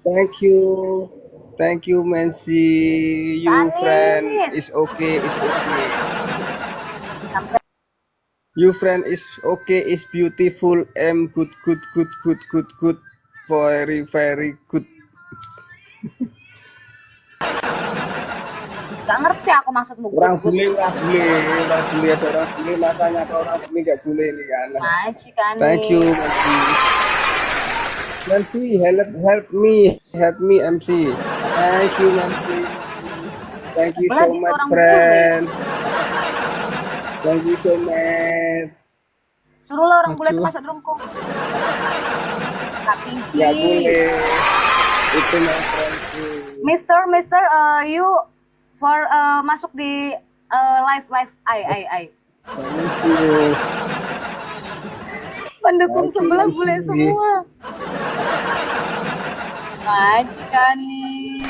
Thank you. Thank you, Mansi. You friend Anis. is okay, is okay. Sampai You friend is okay, is beautiful. Am good, good, good, good, good, good. Very, very good. gak ngerti aku maksudmu good Orang good. bule, orang bule, orang bule ada orang bule. Makanya kalau orang bule nggak bule nih kan. Majik Thank you, Anis. Mansi. Mansi, help me, MC. Thank you, Mansi. Thank you Sebelah so gitu much, orang bule. friend. Thank you so much. Suruhlah orang bule itu Aduh, masuk drumku. Kak nggak Pinky. boleh. Itu my friendku. Mister, you for masuk di live. Ai. Thank you. Pendukung Thank you, sebelah bule Mansi. semua. Majik Anis.